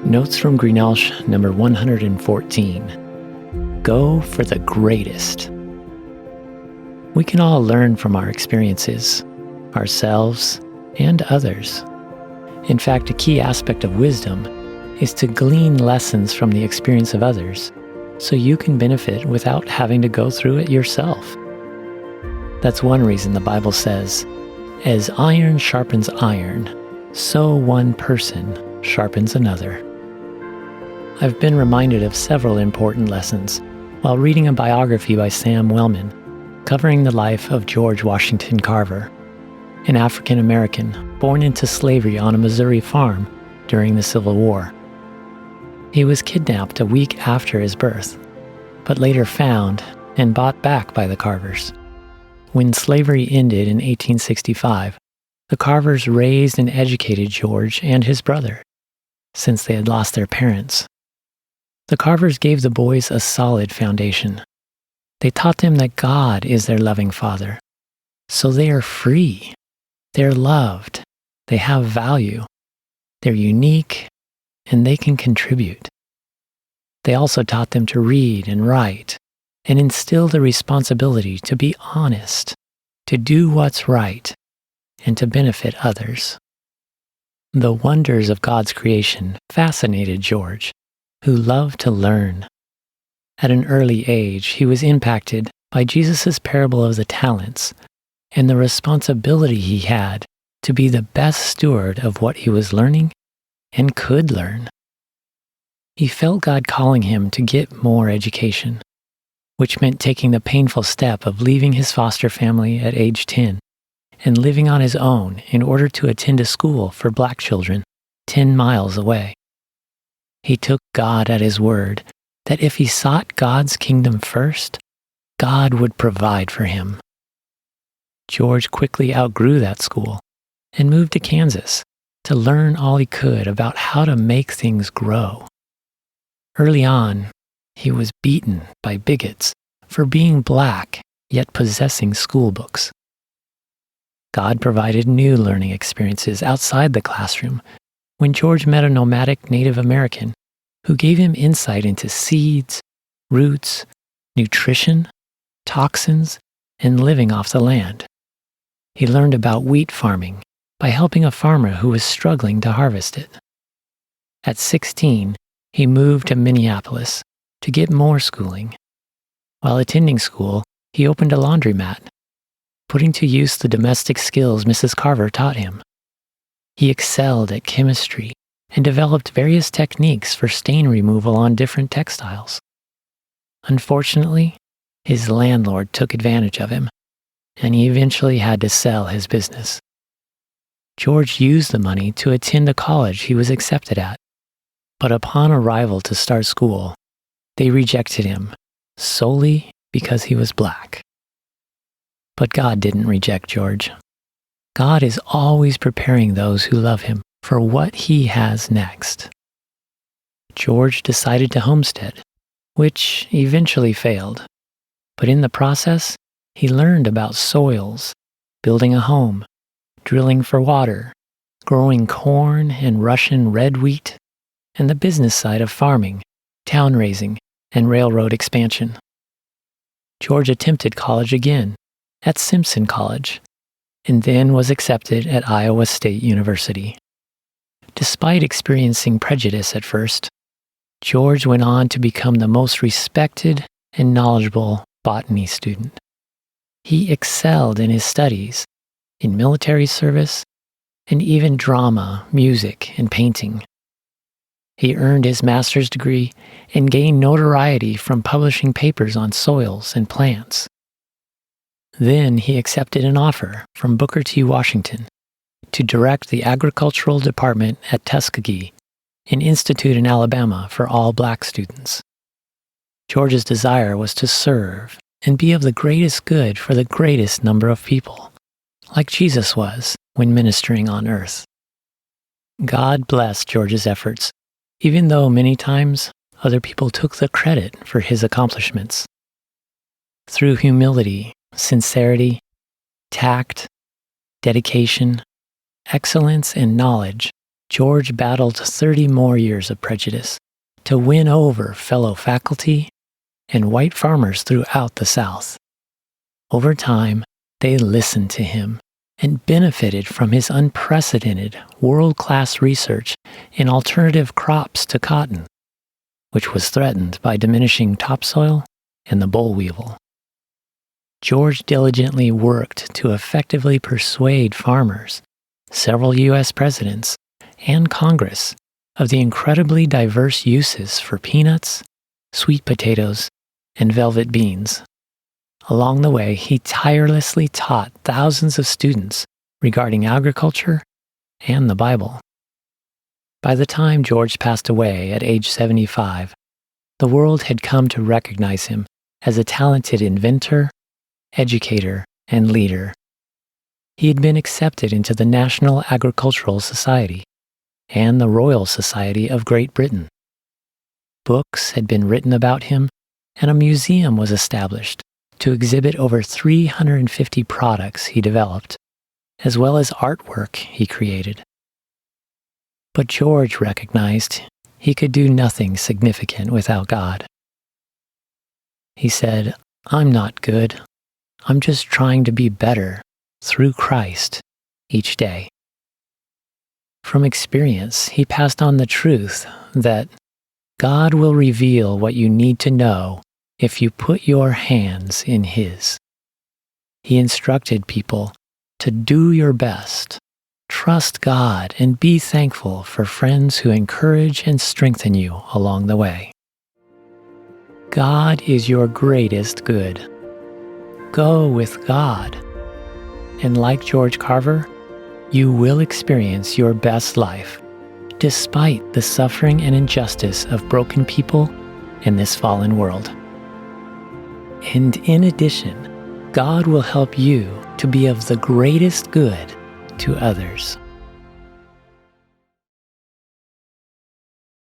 Notes from Greenelsh number 114. Go for the greatest. We can all learn from our experiences, ourselves, and others. In fact, a key aspect of wisdom is to glean lessons from the experience of others so you can benefit without having to go through it yourself. That's one reason the Bible says, "As iron sharpens iron, so one person sharpens another." I've been reminded of several important lessons while reading a biography by Sam Wellman covering the life of George Washington Carver, an African American born into slavery on a Missouri farm during the Civil War. He was kidnapped a week after his birth, but later found and bought back by the Carvers. When slavery ended in 1865, the Carvers raised and educated George and his brother, since they had lost their parents. The Carvers gave the boys a solid foundation. They taught them that God is their loving Father, so they are free, they're loved, they have value, they're unique, and they can contribute. They also taught them to read and write, and instill the responsibility to be honest, to do what's right, and to benefit others. The wonders of God's creation fascinated George, who loved to learn. At an early age, he was impacted by Jesus' parable of the talents and the responsibility he had to be the best steward of what he was learning and could learn. He felt God calling him to get more education, which meant taking the painful step of leaving his foster family at age 10 and living on his own in order to attend a school for Black children 10 miles away. He took God at his word that if he sought God's kingdom first, God would provide for him. George quickly outgrew that school and moved to Kansas to learn all he could about how to make things grow. Early on, he was beaten by bigots for being Black yet possessing school books. God provided new learning experiences outside the classroom when George met a nomadic Native American who gave him insight into seeds, roots, nutrition, toxins, and living off the land. He learned about wheat farming by helping a farmer who was struggling to harvest it. At 16, he moved to Minneapolis to get more schooling. While attending school, he opened a laundromat, putting to use the domestic skills Mrs. Carver taught him. He excelled at chemistry and developed various techniques for stain removal on different textiles. Unfortunately, his landlord took advantage of him, and he eventually had to sell his business. George used the money to attend a college he was accepted at, but upon arrival to start school, they rejected him solely because he was Black. But God didn't reject George. God is always preparing those who love him for what he has next. George decided to homestead, which eventually failed. But in the process, he learned about soils, building a home, drilling for water, growing corn and Russian red wheat, and the business side of farming, town raising, and railroad expansion. George attempted college again at Simpson College, and then was accepted at Iowa State University. Despite experiencing prejudice at first, George went on to become the most respected and knowledgeable botany student. He excelled in his studies, in military service, and even drama, music, and painting. He earned his master's degree and gained notoriety from publishing papers on soils and plants. Then he accepted an offer from Booker T. Washington to direct the agricultural department at Tuskegee, an institute in Alabama for all Black students. George's desire was to serve and be of the greatest good for the greatest number of people, like Jesus was when ministering on earth. God blessed George's efforts, even though many times other people took the credit for his accomplishments. Through humility, sincerity, tact, dedication, excellence, and knowledge, George battled 30 more years of prejudice to win over fellow faculty and white farmers throughout the South. Over time, they listened to him and benefited from his unprecedented world-class research in alternative crops to cotton, which was threatened by diminishing topsoil and the boll weevil. George diligently worked to effectively persuade farmers, several U.S. presidents, and Congress of the incredibly diverse uses for peanuts, sweet potatoes, and velvet beans. Along the way, he tirelessly taught thousands of students regarding agriculture and the Bible. By the time George passed away at age 75, the world had come to recognize him as a talented inventor, educator, and leader. He had been accepted into the National Agricultural Society and the Royal Society of Great Britain. Books had been written about him, and a museum was established to exhibit over 350 products he developed, as well as artwork he created. But George recognized he could do nothing significant without God. He said, "I'm not good. I'm just trying to be better through Christ each day." From experience, he passed on the truth that God will reveal what you need to know if you put your hands in His. He instructed people to do your best, trust God, and be thankful for friends who encourage and strengthen you along the way. God is your greatest good. Go with God. And like George Carver, you will experience your best life, despite the suffering and injustice of broken people in this fallen world. And in addition, God will help you to be of the greatest good to others.